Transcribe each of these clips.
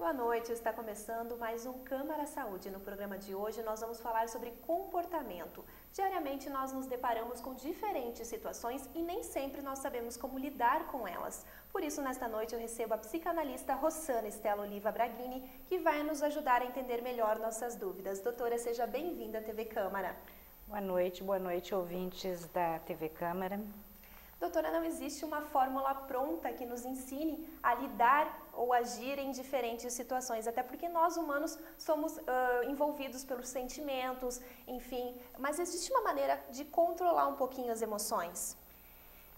Boa noite, está começando mais um Câmara Saúde. No programa de hoje nós vamos falar sobre comportamento. Diariamente nós nos deparamos com diferentes situações e nem sempre nós sabemos como lidar com elas. Por isso, nesta noite eu recebo a psicanalista Rossana Estela Oliva Braghini, que vai nos ajudar a entender melhor nossas dúvidas. Doutora, seja bem-vinda à TV Câmara. Boa noite, ouvintes da TV Câmara. Doutora, não existe uma fórmula pronta que nos ensine a lidar ou agir em diferentes situações, até porque nós humanos somos envolvidos pelos sentimentos, enfim, mas existe uma maneira de controlar um pouquinho as emoções?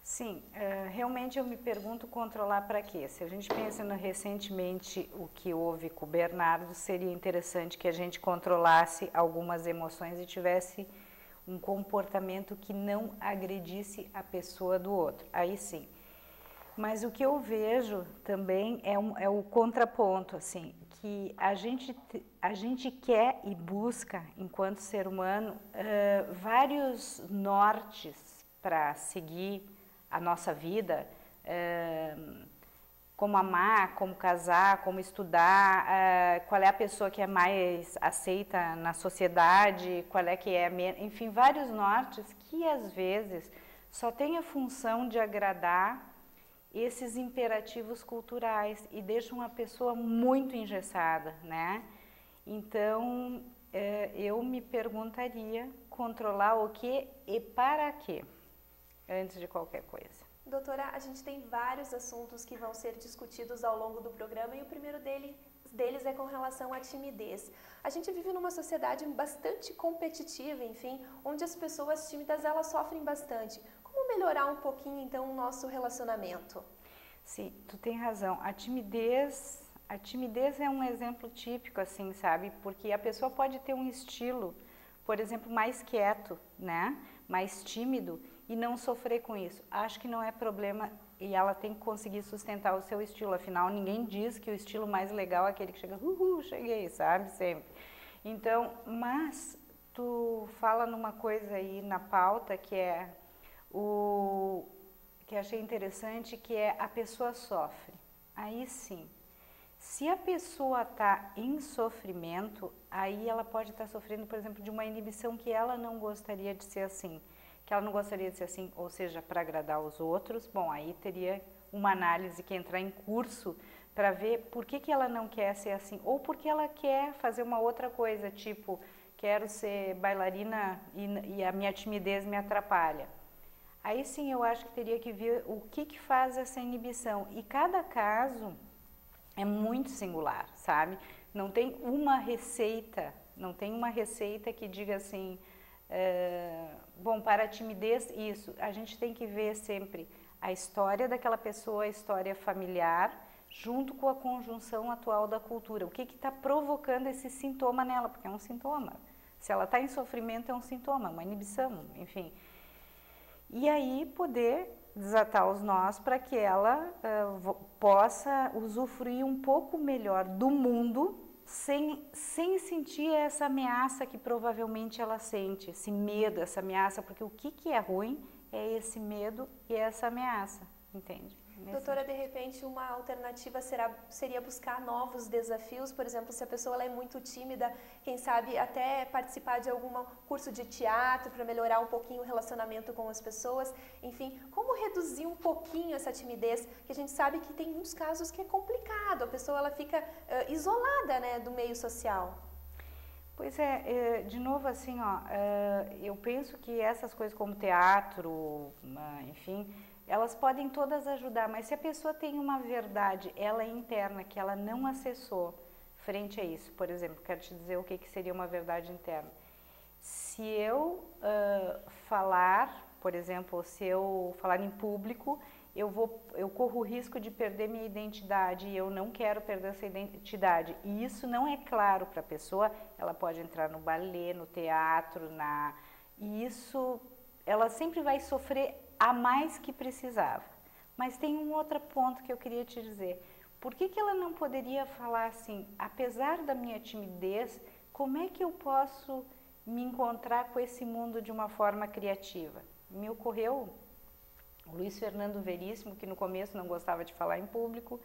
Sim, realmente eu me pergunto controlar para quê? Se a gente pensa recentemente o que houve com o Bernardo, seria interessante que a gente controlasse algumas emoções e tivesse um comportamento que não agredisse a pessoa do outro, aí sim. Mas o que eu vejo também é o contraponto, assim, que a gente quer e busca, enquanto ser humano, vários nortes para seguir a nossa vida, como amar, como casar, como estudar, qual é a pessoa que é mais aceita na sociedade, qual é que é, enfim, vários nortes que às vezes só tem a função de agradar esses imperativos culturais e deixam a pessoa muito engessada, né? Então, eu me perguntaria controlar o que e para quê, antes de qualquer coisa. Doutora, a gente tem vários assuntos que vão ser discutidos ao longo do programa e o primeiro deles é com relação à timidez. A gente vive numa sociedade bastante competitiva, enfim, onde as pessoas tímidas elas sofrem bastante. Como melhorar um pouquinho então o nosso relacionamento? Sim, tu tem razão. A timidez é um exemplo típico, assim, sabe? Porque a pessoa pode ter um estilo, por exemplo, mais quieto, né? Mais tímido e não sofrer com isso. Acho que não é problema e ela tem que conseguir sustentar o seu estilo. Afinal, ninguém diz que o estilo mais legal é aquele que chega, cheguei, sabe? Sempre. Então, mas tu fala numa coisa aí na pauta que é que achei interessante, que é a pessoa sofre. Aí sim. Se a pessoa está em sofrimento, aí ela pode estar sofrendo, por exemplo, de uma inibição que ela não gostaria de ser assim. Que ela não gostaria de ser assim, ou seja, para agradar os outros. Bom, aí teria uma análise que entrar em curso para ver por que ela não quer ser assim. Ou porque ela quer fazer uma outra coisa, tipo, quero ser bailarina e a minha timidez me atrapalha. Aí sim eu acho que teria que ver o que faz essa inibição. E cada caso é muito singular, sabe? Não tem uma receita que diga assim, bom, para a timidez, isso, a gente tem que ver sempre a história daquela pessoa, a história familiar, junto com a conjunção atual da cultura. O que está provocando esse sintoma nela? Porque é um sintoma. Se ela está em sofrimento, é um sintoma, uma inibição, enfim. E aí poder desatar os nós para que ela possa usufruir um pouco melhor do mundo sem sentir essa ameaça que provavelmente ela sente, esse medo, essa ameaça, porque o que é ruim é esse medo e essa ameaça, entende? Doutora, de repente uma alternativa seria buscar novos desafios, por exemplo, se a pessoa ela é muito tímida, quem sabe até participar de algum curso de teatro para melhorar um pouquinho o relacionamento com as pessoas, enfim, como reduzir um pouquinho essa timidez, que a gente sabe que tem muitos casos que é complicado, a pessoa ela fica isolada, né, do meio social. Pois é, de novo assim, ó, eu penso que essas coisas como teatro, enfim, elas podem todas ajudar, mas se a pessoa tem uma verdade, ela é interna, que ela não acessou frente a isso, por exemplo, quero te dizer o que seria uma verdade interna. Se eu falar, por exemplo, se eu falar em público, eu corro o risco de perder minha identidade e eu não quero perder essa identidade. E isso não é claro para a pessoa, ela pode entrar no balé, no teatro, e isso, ela sempre vai sofrer a mais que precisava. Mas tem um outro ponto que eu queria te dizer. Por que ela não poderia falar assim, apesar da minha timidez, como é que eu posso me encontrar com esse mundo de uma forma criativa? Me ocorreu o Luiz Fernando Veríssimo, que no começo não gostava de falar em público,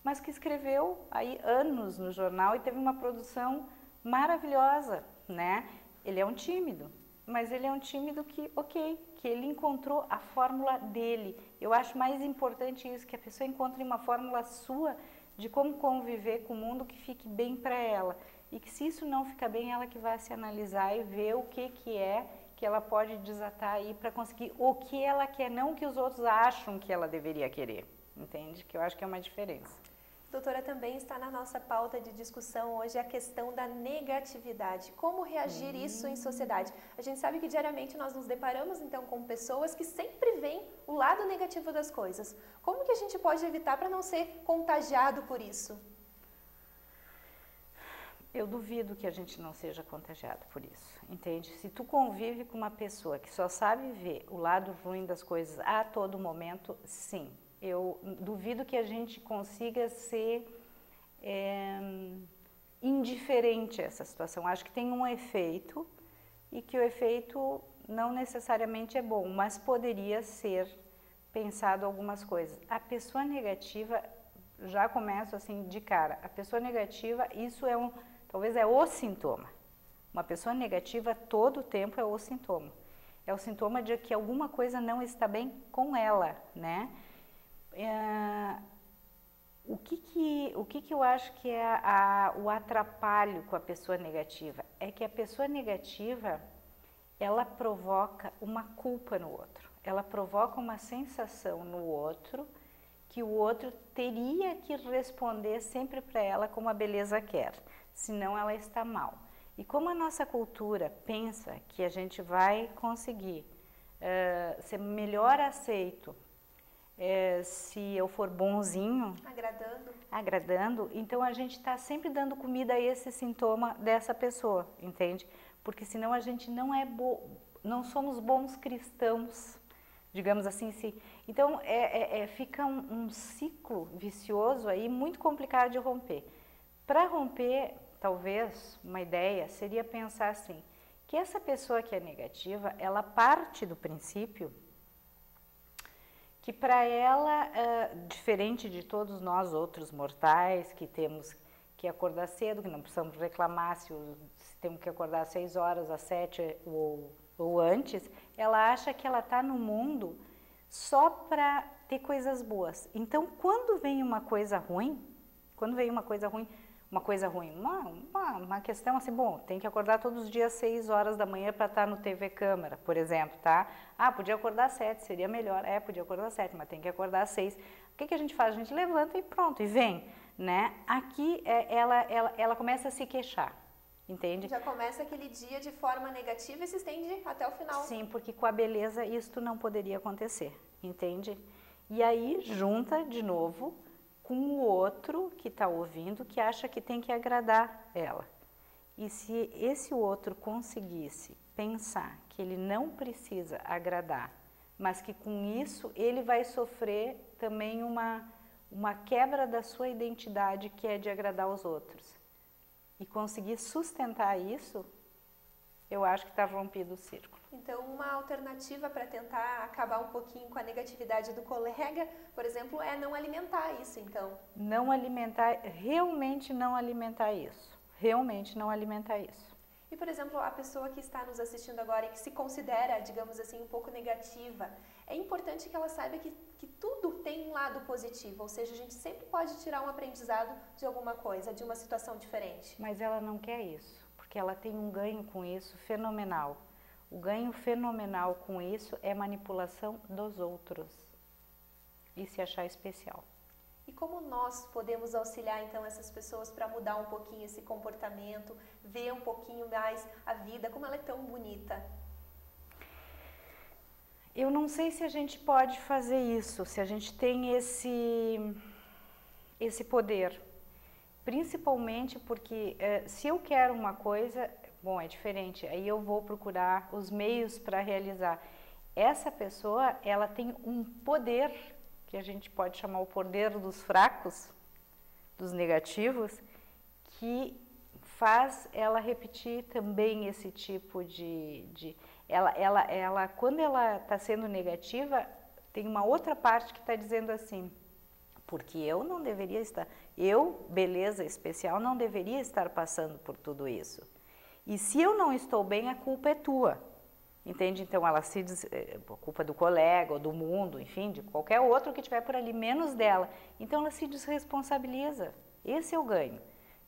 mas que escreveu aí anos no jornal e teve uma produção maravilhosa, né? Ele é um tímido, mas ele é um tímido que, ok, que ele encontrou a fórmula dele. Eu acho mais importante isso, que a pessoa encontre uma fórmula sua de como conviver com o mundo que fique bem para ela. E que se isso não ficar bem, ela que vai se analisar e ver o que é que ela pode desatar aí para conseguir o que ela quer, não o que os outros acham que ela deveria querer, entende? Que eu acho que é uma diferença. Doutora, também está na nossa pauta de discussão hoje a questão da negatividade. Como reagir isso em sociedade? A gente sabe que diariamente nós nos deparamos então com pessoas que sempre veem o lado negativo das coisas. Como que a gente pode evitar para não ser contagiado por isso? Eu duvido que a gente não seja contagiado por isso, entende? Se tu convive com uma pessoa que só sabe ver o lado ruim das coisas a todo momento, sim. Eu duvido que a gente consiga ser indiferente a essa situação. Acho que tem um efeito e que o efeito não necessariamente é bom, mas poderia ser pensado algumas coisas. A pessoa negativa, já começo assim de cara, a pessoa negativa, isso é talvez é o sintoma. Uma pessoa negativa todo o tempo é o sintoma. É o sintoma de que alguma coisa não está bem com ela, né? O que eu acho que é o atrapalho com a pessoa negativa? É que a pessoa negativa, ela provoca uma culpa no outro. Ela provoca uma sensação no outro que o outro teria que responder sempre para ela como a beleza quer, senão ela está mal. E como a nossa cultura pensa que a gente vai conseguir ser melhor aceito se eu for bonzinho, agradando, então a gente está sempre dando comida a esse sintoma dessa pessoa, entende? Porque senão a gente não somos bons cristãos, digamos assim. Então fica um ciclo vicioso aí muito complicado de romper. Para romper, talvez uma ideia seria pensar assim, que essa pessoa que é negativa, ela parte do princípio que para ela, diferente de todos nós outros mortais, que temos que acordar cedo, que não precisamos reclamar se temos que acordar às 6 horas, às 7 ou antes, ela acha que ela está no mundo só para ter coisas boas. Então, quando vem uma coisa ruim, uma questão assim, bom, tem que acordar todos os dias às 6 horas da manhã para estar no TV Câmara, por exemplo, tá? Ah, podia acordar às 7, seria melhor. Podia acordar às 7, mas tem que acordar às 6. O que a gente faz? A gente levanta e pronto, e vem, né? Aqui ela começa a se queixar, entende? Já começa aquele dia de forma negativa e se estende até o final. Sim, porque com a beleza isto não poderia acontecer, entende? E aí junta de novo com o outro que está ouvindo, que acha que tem que agradar ela. E se esse outro conseguisse pensar que ele não precisa agradar, mas que com isso ele vai sofrer também uma quebra da sua identidade, que é de agradar os outros, e conseguir sustentar isso, eu acho que está rompido o círculo. Então, uma alternativa para tentar acabar um pouquinho com a negatividade do colega, por exemplo, é não alimentar isso, então. Não alimentar, realmente não alimentar isso. Realmente não alimentar isso. E, por exemplo, a pessoa que está nos assistindo agora e que se considera, digamos assim, um pouco negativa, é importante que ela saiba que tudo tem um lado positivo, ou seja, a gente sempre pode tirar um aprendizado de alguma coisa, de uma situação diferente. Mas ela não quer isso, porque ela tem um ganho com isso fenomenal. O ganho fenomenal com isso é manipulação dos outros e se achar especial. E como nós podemos auxiliar então essas pessoas para mudar um pouquinho esse comportamento, ver um pouquinho mais a vida, como ela é tão bonita? Eu não sei se a gente pode fazer isso, se a gente tem esse poder. Principalmente porque se eu quero uma coisa, bom, é diferente, aí eu vou procurar os meios para realizar. Essa pessoa, ela tem um poder, que a gente pode chamar o poder dos fracos, dos negativos, que faz ela repetir também esse tipo quando ela está sendo negativa, tem uma outra parte que está dizendo assim, Porque eu não deveria estar, eu, beleza especial, não deveria estar passando por tudo isso. E se eu não estou bem, a culpa é tua. Entende? Então, ela se diz, a culpa do colega, ou do mundo, enfim, de qualquer outro que estiver por ali, menos dela. Então, ela se desresponsabiliza. Esse é o ganho.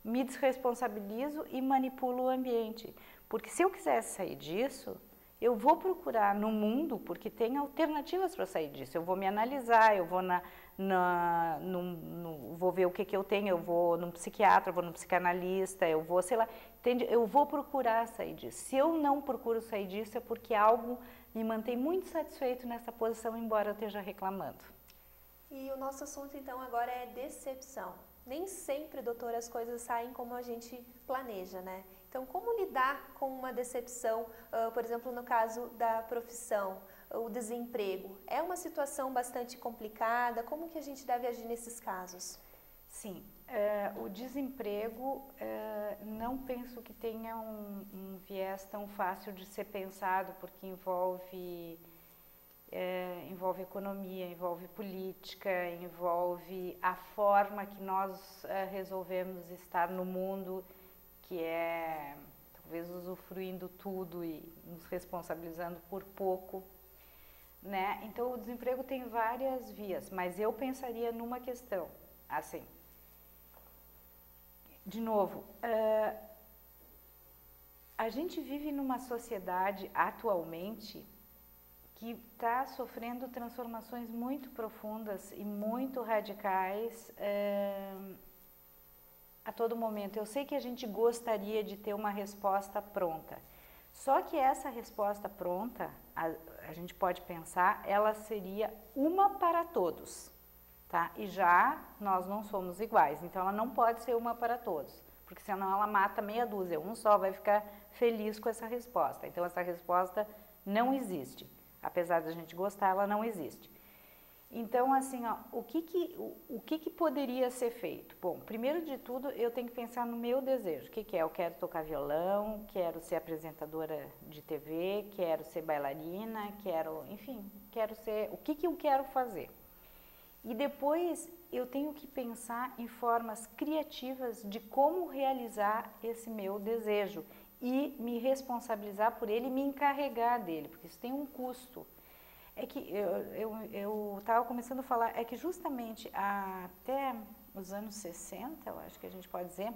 Me desresponsabilizo e manipulo o ambiente. Porque se eu quisesse sair disso, eu vou procurar no mundo, porque tem alternativas para sair disso. Eu vou me analisar, eu vou vou ver o que eu tenho, eu vou num psiquiatra, eu vou num psicanalista, eu vou, sei lá, entende? Eu vou procurar sair disso. Se eu não procuro sair disso, é porque algo me mantém muito satisfeito nessa posição, embora eu esteja reclamando. E o nosso assunto, então, agora é decepção. Nem sempre, doutora, as coisas saem como a gente planeja, né? Então, como lidar com uma decepção, por exemplo, no caso da profissão, o desemprego? É uma situação bastante complicada, como que a gente deve agir nesses casos? Sim, o desemprego não penso que tenha um viés tão fácil de ser pensado, porque envolve economia, envolve política, envolve a forma que nós resolvemos estar no mundo, que é talvez usufruindo tudo e nos responsabilizando por pouco, né? Então o desemprego tem várias vias, mas eu pensaria numa questão, assim, de novo, a gente vive numa sociedade atualmente que está sofrendo transformações muito profundas e muito radicais a todo momento. Eu sei que a gente gostaria de ter uma resposta pronta, só que essa resposta pronta, a gente pode pensar, ela seria uma para todos, tá? E já nós não somos iguais, então ela não pode ser uma para todos, porque senão ela mata meia dúzia, um só vai ficar feliz com essa resposta. Então essa resposta não existe. Apesar da gente gostar, ela não existe. Então, assim, ó, o que poderia ser feito? Bom, primeiro de tudo, eu tenho que pensar no meu desejo. O que é? Eu quero tocar violão, quero ser apresentadora de TV, quero ser bailarina, enfim, quero ser... O que eu quero fazer? E depois, eu tenho que pensar em formas criativas de como realizar esse meu desejo e me responsabilizar por ele e me encarregar dele, porque isso tem um custo. É que eu estava começando a falar, é que justamente até os anos 60, eu acho que a gente pode dizer,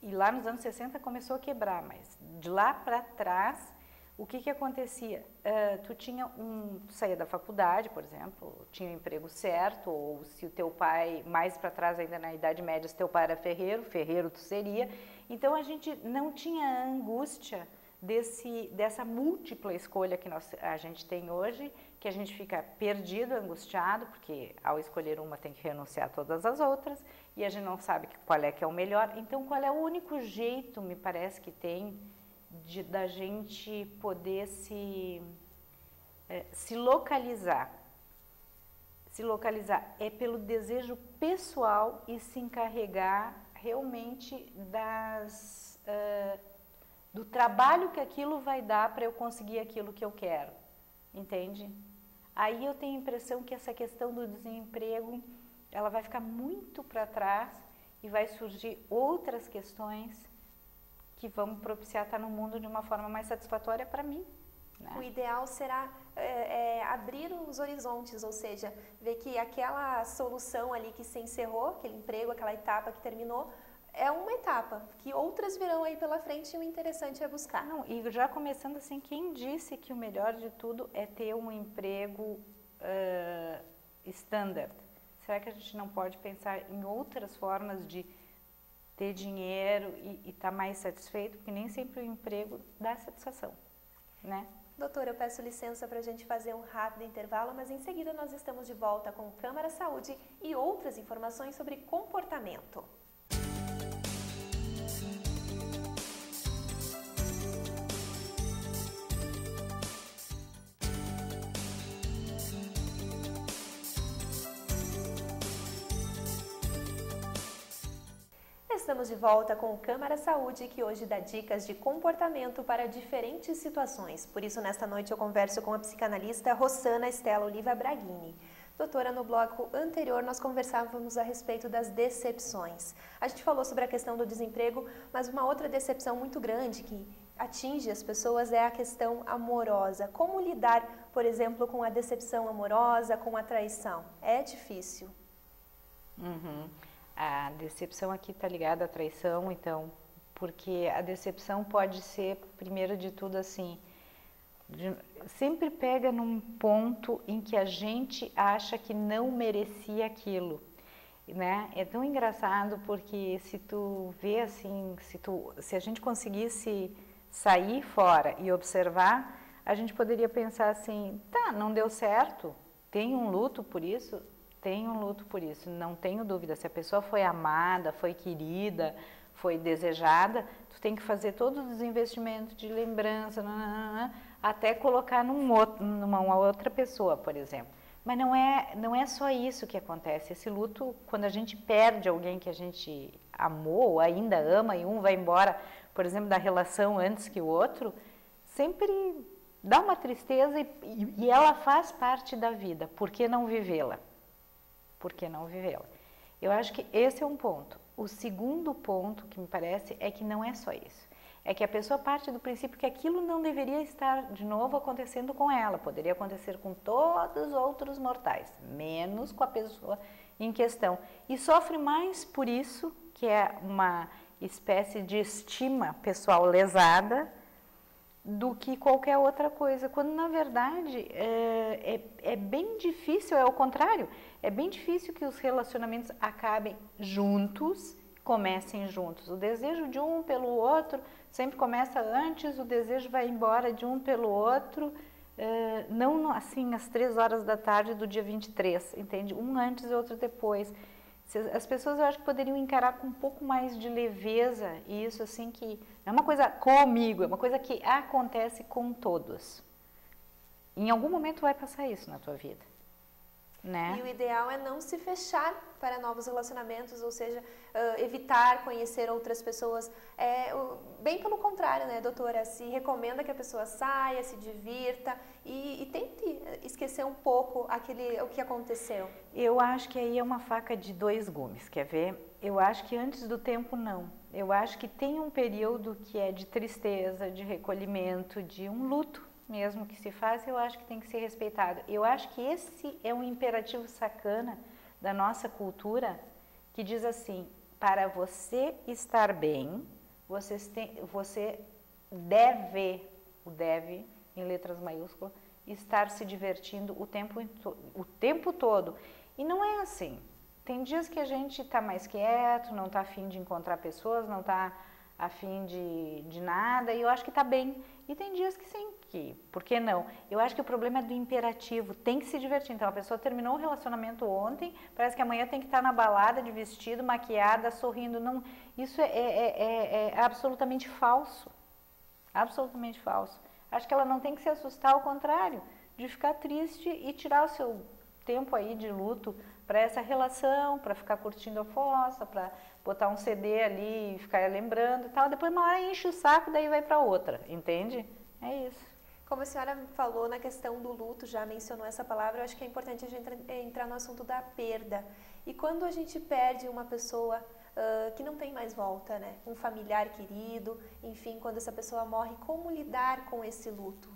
e lá nos anos 60 começou a quebrar, mas de lá para trás, o que acontecia? Tu saía da faculdade, por exemplo, tinha um emprego certo, ou se o teu pai, mais para trás ainda na Idade Média, se teu pai era ferreiro tu seria. Então a gente não tinha a angústia dessa múltipla escolha que a gente tem hoje, que a gente fica perdido, angustiado, porque ao escolher uma tem que renunciar a todas as outras, e a gente não sabe qual é que é o melhor. Então qual é o único jeito, me parece que tem, da gente poder se localizar. Se localizar é pelo desejo pessoal e se encarregar realmente do trabalho que aquilo vai dar para eu conseguir aquilo que eu quero, entende? Aí eu tenho a impressão que essa questão do desemprego, ela vai ficar muito para trás e vai surgir outras questões que vão propiciar estar no mundo de uma forma mais satisfatória para mim, né? O ideal será abrir os horizontes, ou seja, ver que aquela solução ali que se encerrou, aquele emprego, aquela etapa que terminou, é uma etapa, que outras virão aí pela frente e o interessante é buscar. Não, e já começando assim, quem disse que o melhor de tudo é ter um emprego standard? Será que a gente não pode pensar em outras formas de ter dinheiro e estar mais satisfeito? Porque nem sempre o emprego dá satisfação, né? Doutora, eu peço licença para a gente fazer um rápido intervalo, mas em seguida nós estamos de volta com Câmara Saúde e outras informações sobre comportamento. Estamos de volta com o Câmara Saúde, que hoje dá dicas de comportamento para diferentes situações. Por isso, nesta noite eu converso com a psicanalista Rossana Estela Oliva Braghini. Doutora, no bloco anterior nós conversávamos a respeito das decepções. A gente falou sobre a questão do desemprego, mas uma outra decepção muito grande que atinge as pessoas é a questão amorosa. Como lidar, por exemplo, com a decepção amorosa, com a traição? É difícil. A decepção aqui está ligada à traição, então, porque a decepção pode ser, primeiro de tudo, assim, sempre pega num ponto em que a gente acha que não merecia aquilo, né? É tão engraçado porque se tu vê assim, se a gente conseguisse sair fora e observar, a gente poderia pensar assim, tá, não deu certo, tem um luto por isso? Tem um luto por isso, não tenho dúvida. Se a pessoa foi amada, foi querida, foi desejada, tu tem que fazer todos os investimentos de lembrança, até colocar numa outra pessoa, por exemplo. Mas não é só isso que acontece. Esse luto, quando a gente perde alguém que a gente amou, ou ainda ama, e um vai embora, por exemplo, da relação antes que o outro, sempre dá uma tristeza e ela faz parte da vida. Por que não vivê-la? Por que não vivê-la? Eu acho que esse é um ponto. O segundo ponto que me parece é que não é só isso. É que a pessoa parte do princípio que aquilo não deveria estar de novo acontecendo com ela. Poderia acontecer com todos os outros mortais, menos com a pessoa em questão. E sofre mais por isso, que é uma espécie de estima pessoal lesada, do que qualquer outra coisa, quando na verdade é bem difícil, é o contrário, é bem difícil que os relacionamentos acabem juntos, comecem juntos. O desejo de um pelo outro sempre começa antes, o desejo vai embora de um pelo outro, não assim às 3 horas da tarde do dia 23, entende? Um antes e outro depois. As pessoas eu acho que poderiam encarar com um pouco mais de leveza, e isso assim que não é uma coisa comigo, é uma coisa que acontece com todos. Em algum momento vai passar isso na tua vida, né? E o ideal é não se fechar para novos relacionamentos, ou seja, evitar conhecer outras pessoas. Bem pelo contrário, né, doutora? Se recomenda que a pessoa saia, se divirta e tente esquecer um pouco o que aconteceu. Eu acho que aí é uma faca de 2 gumes, quer ver? Eu acho que antes do tempo não. Eu acho que tem um período que é de tristeza, de recolhimento, de um luto mesmo que se faz, eu acho que tem que ser respeitado. Eu acho que esse é um imperativo sacana da nossa cultura, que diz assim, para você estar bem, você deve, o deve, em letras maiúsculas, estar se divertindo o tempo todo. E não é assim. Tem dias que a gente está mais quieto, não está afim de encontrar pessoas, não está afim de nada, e eu acho que está bem. E tem dias que sim, por que não? Eu acho que o problema é do imperativo, tem que se divertir. Então, a pessoa terminou o relacionamento ontem, parece que amanhã tem que estar na balada de vestido, maquiada, sorrindo. Não, isso é absolutamente falso. Absolutamente falso. Acho que ela não tem que se assustar, ao contrário, de ficar triste e tirar o seu tempo aí de luto para essa relação, para ficar curtindo a fossa, para botar um CD ali e ficar lembrando e tal. Depois uma hora enche o saco, daí vai para outra, entende? É isso. Como a senhora falou na questão do luto, já mencionou essa palavra, eu acho que é importante a gente entrar no assunto da perda. E quando a gente perde uma pessoa que não tem mais volta, né? Um familiar querido, enfim, quando essa pessoa morre, como lidar com esse luto?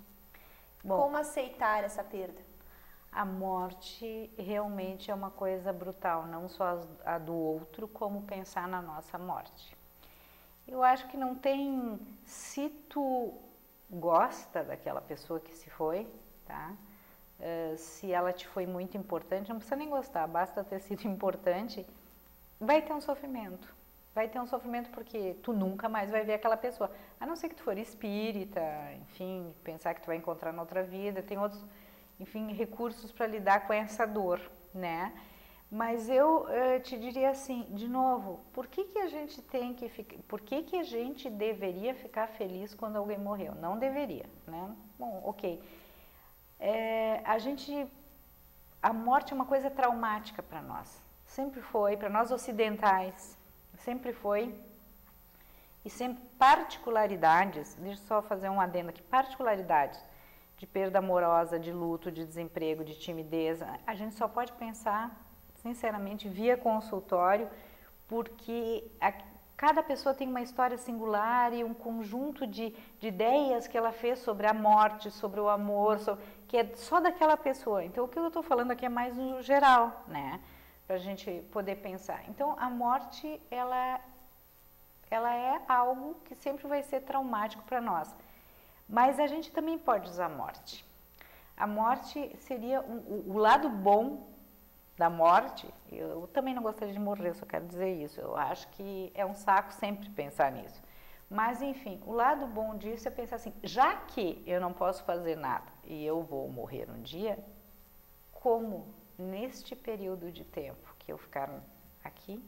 Bom, como aceitar essa perda? A morte realmente é uma coisa brutal, não só a do outro, como pensar na nossa morte. Eu acho que não tem, se tu gosta daquela pessoa que se foi, tá? Se ela te foi muito importante, não precisa nem gostar, basta ter sido importante, vai ter um sofrimento. Vai ter um sofrimento porque tu nunca mais vai ver aquela pessoa. A não ser que tu for espírita, enfim, pensar que tu vai encontrar na outra vida, tem outros, enfim, recursos para lidar com essa dor, né? Mas eu te diria assim, de novo, por que a gente tem que ficar, por que a gente deveria ficar feliz quando alguém morreu? Não deveria, né? Bom, ok. A morte é uma coisa traumática para nós, sempre foi, para nós ocidentais, sempre foi, e sempre particularidades, deixa eu só fazer um adendo aqui, particularidades de perda amorosa, de luto, de desemprego, de timidez, a gente só pode pensar, sinceramente, via consultório, porque cada pessoa tem uma história singular e um conjunto de ideias que ela fez sobre a morte, sobre o amor, que é só daquela pessoa. Então, o que eu estou falando aqui é mais no geral, né? Para a gente poder pensar. Então, a morte, ela é algo que sempre vai ser traumático para nós. Mas a gente também pode usar a morte. A morte seria o lado bom da morte. Eu também não gostaria de morrer, eu só quero dizer isso. Eu acho que é um saco sempre pensar nisso. Mas, enfim, o lado bom disso é pensar assim, já que eu não posso fazer nada e eu vou morrer um dia, como neste período de tempo que eu ficar aqui,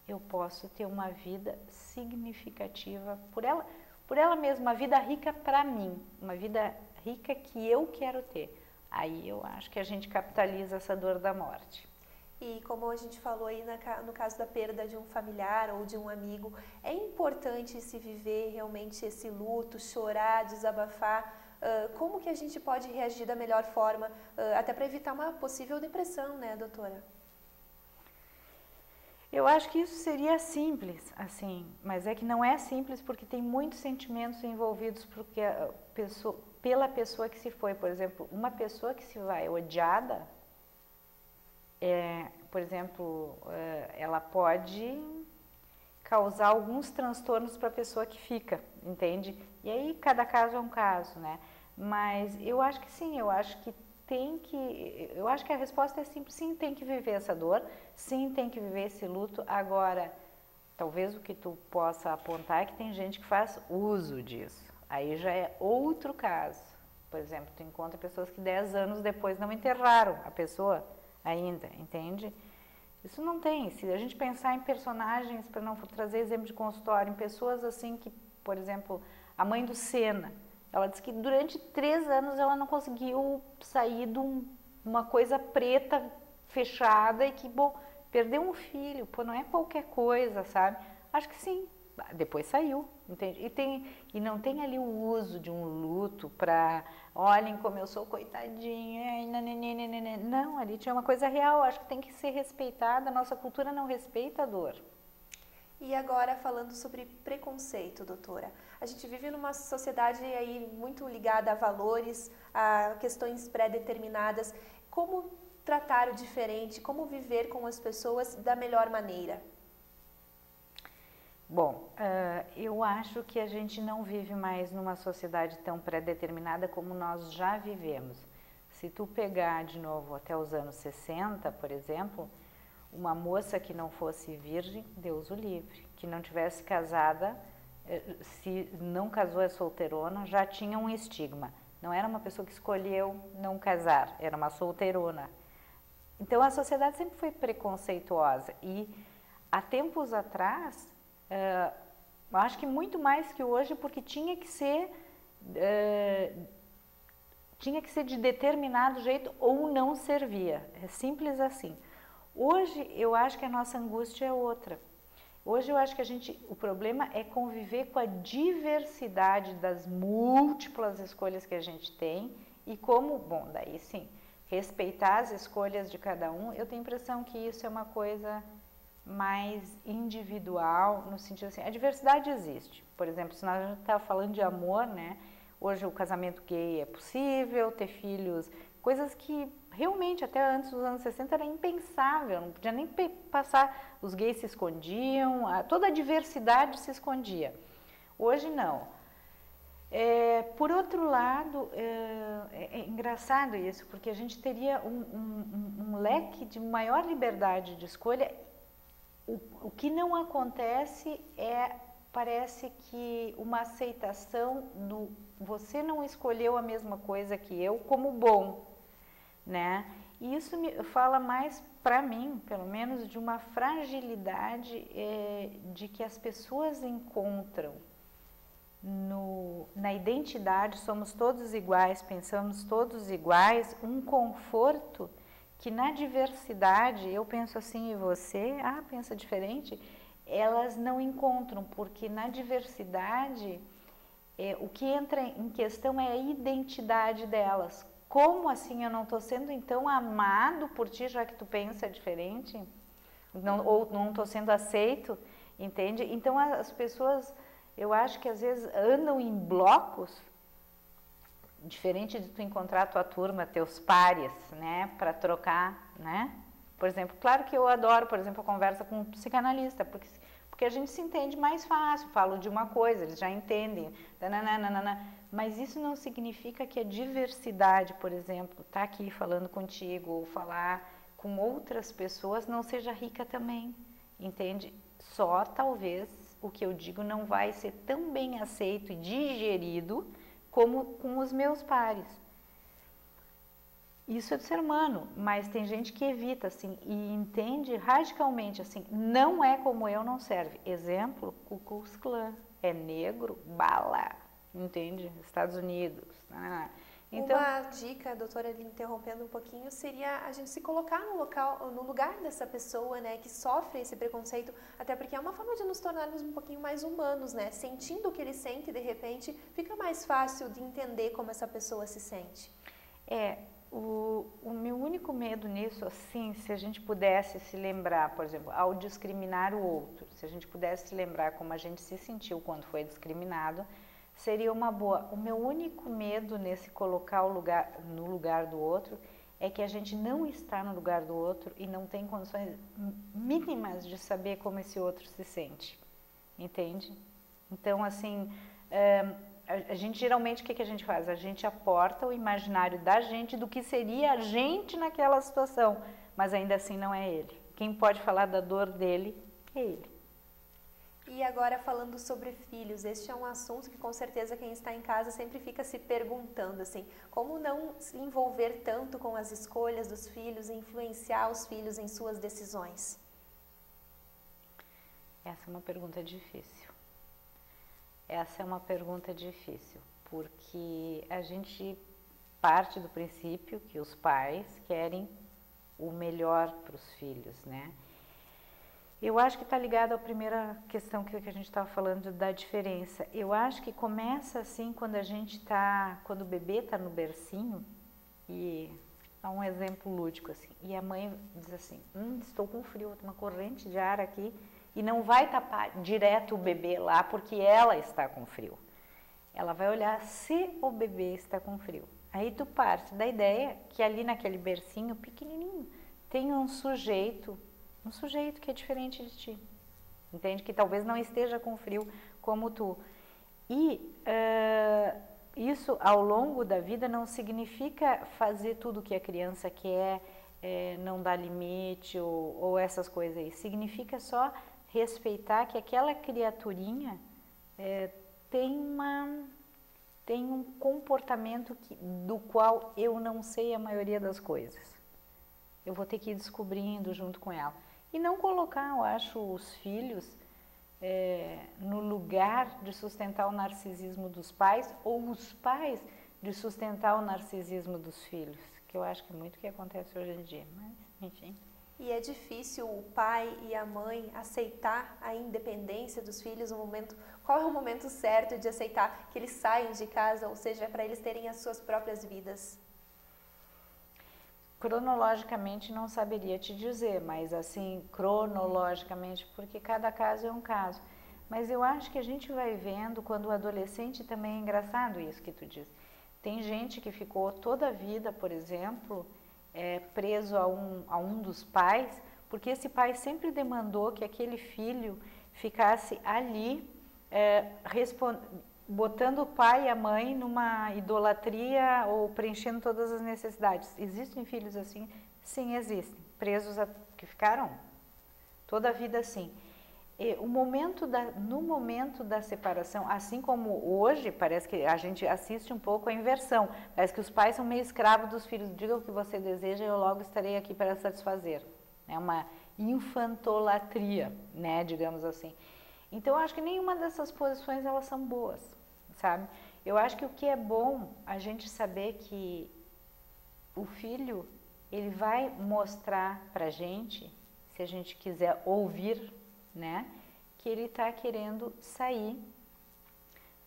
eu posso ter uma vida significativa por ela mesma, uma vida rica para mim, uma vida rica que eu quero ter. Aí eu acho que a gente capitaliza essa dor da morte. E como a gente falou aí no caso da perda de um familiar ou de um amigo, é importante se viver realmente esse luto, chorar, desabafar. Como que a gente pode reagir da melhor forma, até para evitar uma possível depressão, né, doutora? Eu acho que isso seria simples, assim, mas é que não é simples porque tem muitos sentimentos envolvidos pela pessoa que se foi. Por exemplo, uma pessoa que se vai odiada, por exemplo, ela pode causar alguns transtornos para a pessoa que fica, entende? E aí cada caso é um caso, né? Mas eu acho que sim, eu acho que a resposta é simples, sim, tem que viver essa dor, sim, tem que viver esse luto. Agora, talvez o que tu possa apontar é que tem gente que faz uso disso, aí já é outro caso. Por exemplo, tu encontra pessoas que 10 anos depois não enterraram a pessoa ainda, entende? Isso não tem. Se a gente pensar em personagens, para não trazer exemplo de consultório, em pessoas assim que, por exemplo, a mãe do Senna, ela disse que durante 3 anos ela não conseguiu sair de uma coisa preta, fechada e que, bom, perdeu um filho, pô, não é qualquer coisa, sabe? Acho que sim, depois saiu, entende? E não tem ali o uso de um luto para, olhem como eu sou coitadinha, não, ali tinha uma coisa real, acho que tem que ser respeitada, a nossa cultura não respeita a dor. E agora falando sobre preconceito, doutora. A gente vive numa sociedade aí muito ligada a valores, a questões pré-determinadas. Como tratar o diferente, como viver com as pessoas da melhor maneira? Bom, eu acho que a gente não vive mais numa sociedade tão pré-determinada como nós já vivemos. Se tu pegar de novo até os anos 60, por exemplo, uma moça que não fosse virgem, Deus o livre, que não tivesse casada, se não casou é solteirona, já tinha um estigma. Não era uma pessoa que escolheu não casar, era uma solteirona. Então a sociedade sempre foi preconceituosa e há tempos atrás, eu acho que muito mais que hoje, porque tinha que ser de determinado jeito ou não servia, é simples assim. Hoje eu acho que a nossa angústia é outra. Hoje eu acho que o problema é conviver com a diversidade das múltiplas escolhas que a gente tem e como, bom, daí sim, respeitar as escolhas de cada um. Eu tenho a impressão que isso é uma coisa mais individual, no sentido assim, a diversidade existe. Por exemplo, se nós já estamos falando de amor, né? Hoje o casamento gay é possível, ter filhos, coisas que realmente até antes dos anos 60 era impensável, não podia nem passar, os gays se escondiam, toda a diversidade se escondia. Hoje não. Por outro lado, é engraçado isso, porque a gente teria um leque de maior liberdade de escolha. O que não acontece parece que uma aceitação do você não escolheu a mesma coisa que eu como bom, né? E isso me fala mais para mim, pelo menos, de uma fragilidade de que as pessoas encontram na identidade, somos todos iguais, pensamos todos iguais, um conforto que na diversidade, eu penso assim e você, pensa diferente, elas não encontram, porque na diversidade o que entra em questão é a identidade delas. Como assim eu não estou sendo então amado por ti, já que tu pensa diferente? Não, ou não estou sendo aceito, entende? Então as pessoas, eu acho que às vezes andam em blocos, diferente de tu encontrar a tua turma, teus pares, né, para trocar, né? Por exemplo, claro que eu adoro, por exemplo, a conversa com um psicanalista, porque a gente se entende mais fácil, falo de uma coisa, eles já entendem, nananana, mas isso não significa que a diversidade, por exemplo, tá aqui falando contigo ou falar com outras pessoas não seja rica também, entende? Só talvez o que eu digo não vai ser tão bem aceito e digerido como com os meus pares. Isso é do ser humano, mas tem gente que evita, assim, e entende radicalmente, assim, não é como eu, não serve. Exemplo, Ku Klux Klan, é negro, bala, entende? Estados Unidos. Então, uma dica, doutora, lhe interrompendo um pouquinho, seria a gente se colocar no lugar dessa pessoa, né, que sofre esse preconceito, até porque é uma forma de nos tornarmos um pouquinho mais humanos, né, sentindo o que ele sente, de repente, fica mais fácil de entender como essa pessoa se sente. O meu único medo nisso, assim, se a gente pudesse se lembrar, por exemplo, ao discriminar o outro, se a gente pudesse se lembrar como a gente se sentiu quando foi discriminado, seria uma boa. O meu único medo nesse colocar no lugar do outro é que a gente não está no lugar do outro e não tem condições mínimas de saber como esse outro se sente, entende? Então, assim, a gente geralmente, o que a gente faz? A gente aporta o imaginário da gente do que seria a gente naquela situação, mas ainda assim não é ele. Quem pode falar da dor dele é ele. E agora falando sobre filhos, este é um assunto que com certeza quem está em casa sempre fica se perguntando, assim, como não se envolver tanto com as escolhas dos filhos e influenciar os filhos em suas decisões? Essa é uma pergunta difícil. Essa é uma pergunta difícil, porque a gente parte do princípio que os pais querem o melhor para os filhos, né? Eu acho que está ligado à primeira questão que a gente estava falando da diferença. Eu acho que começa assim quando quando o bebê está no bercinho, e há um exemplo lúdico assim, e a mãe diz assim, estou com frio, uma corrente de ar aqui, e não vai tapar direto o bebê lá porque ela está com frio. Ela vai olhar se o bebê está com frio. Aí tu parte da ideia que ali naquele bercinho pequenininho tem um sujeito que é diferente de ti, entende? Que talvez não esteja com frio como tu. E isso ao longo da vida não significa fazer tudo o que a criança quer, não dar limite ou essas coisas aí. Significa só respeitar que aquela criaturinha tem um comportamento do qual eu não sei a maioria das coisas. Eu vou ter que ir descobrindo junto com ela. E não colocar, eu acho, os filhos no lugar de sustentar o narcisismo dos pais ou os pais de sustentar o narcisismo dos filhos, que eu acho que é muito o que acontece hoje em dia, mas enfim. E é difícil o pai e a mãe aceitar a independência dos filhos no momento. Qual é o momento certo de aceitar que eles saiam de casa, ou seja, para eles terem as suas próprias vidas? Cronologicamente não saberia te dizer, mas assim, cronologicamente, porque cada caso é um caso. Mas eu acho que a gente vai vendo quando o adolescente também é engraçado isso que tu diz. Tem gente que ficou toda a vida, por exemplo, preso a um dos pais, porque esse pai sempre demandou que aquele filho ficasse ali, botando o pai e a mãe numa idolatria ou preenchendo todas as necessidades. Existem filhos assim? Sim, existem. Presos que ficaram toda a vida assim. E no momento da separação, assim como hoje, parece que a gente assiste um pouco a inversão. Parece que os pais são meio escravos dos filhos. Diga o que você deseja e eu logo estarei aqui para satisfazer. É uma infantolatria, né, digamos assim. Então, eu acho que nenhuma dessas posições elas são boas, sabe? Eu acho que o que é bom a gente saber que o filho, ele vai mostrar pra gente, se a gente quiser ouvir, né, que ele está querendo sair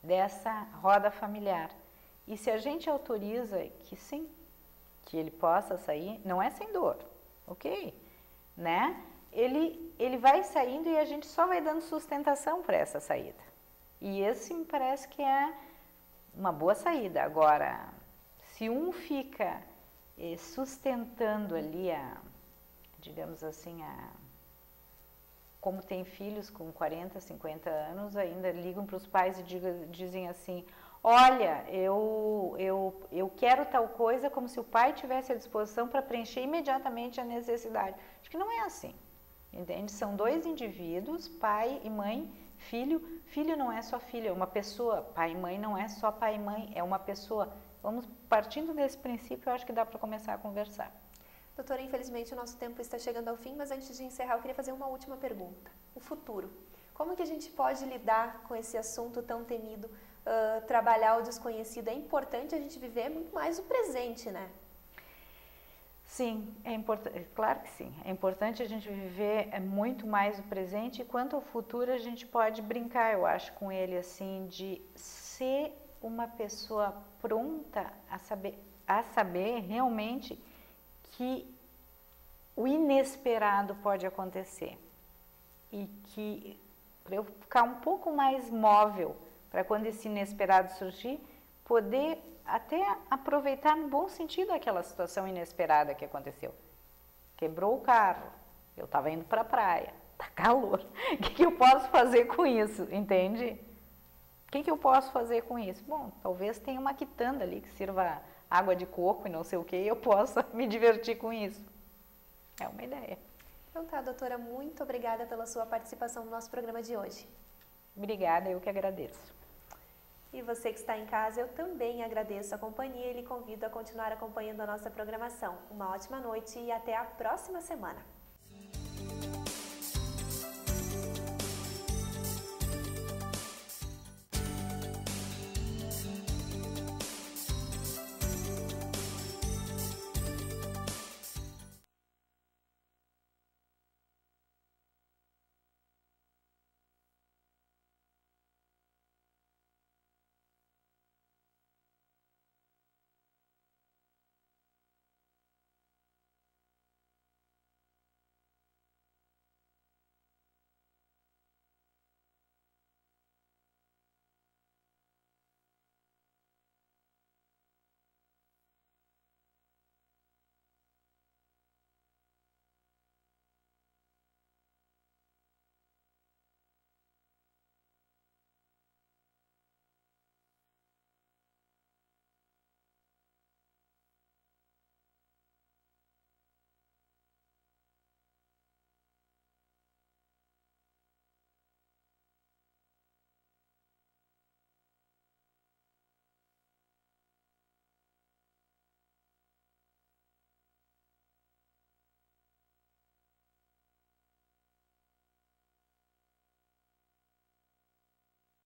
dessa roda familiar. E se a gente autoriza que sim, que ele possa sair, não é sem dor, ok? Né? Ele vai saindo e a gente só vai dando sustentação para essa saída. E esse me parece que é uma boa saída. Agora, se um fica sustentando ali digamos assim, como tem filhos com 40, 50 anos, ainda ligam para os pais e dizem assim, olha, eu quero tal coisa, como se o pai tivesse à disposição para preencher imediatamente a necessidade. Acho que não é assim, entende? São dois indivíduos, pai e mãe, filho. Filho não é só filho, é uma pessoa. Pai e mãe não é só pai e mãe, é uma pessoa. Vamos partindo desse princípio, eu acho que dá para começar a conversar. Doutora, infelizmente o nosso tempo está chegando ao fim, mas antes de encerrar eu queria fazer uma última pergunta. O futuro. Como que a gente pode lidar com esse assunto tão temido, trabalhar o desconhecido? É importante a gente viver muito mais o presente, né? Sim, é importante, claro que sim. É importante a gente viver muito mais o presente, e quanto ao futuro a gente pode brincar, eu acho, com ele, assim, de ser uma pessoa pronta a saber realmente que o inesperado pode acontecer e que para eu ficar um pouco mais móvel para quando esse inesperado surgir, poder até aproveitar no bom sentido aquela situação inesperada que aconteceu. Quebrou o carro, eu estava indo para a praia, tá calor, o que eu posso fazer com isso, entende? O que eu posso fazer com isso? Bom, talvez tenha uma quitanda ali que sirva água de coco e não sei o que, e eu possa me divertir com isso. É uma ideia. Então tá, doutora, muito obrigada pela sua participação no nosso programa de hoje. Obrigada, eu que agradeço. E você que está em casa, eu também agradeço a companhia e lhe convido a continuar acompanhando a nossa programação. Uma ótima noite e até a próxima semana.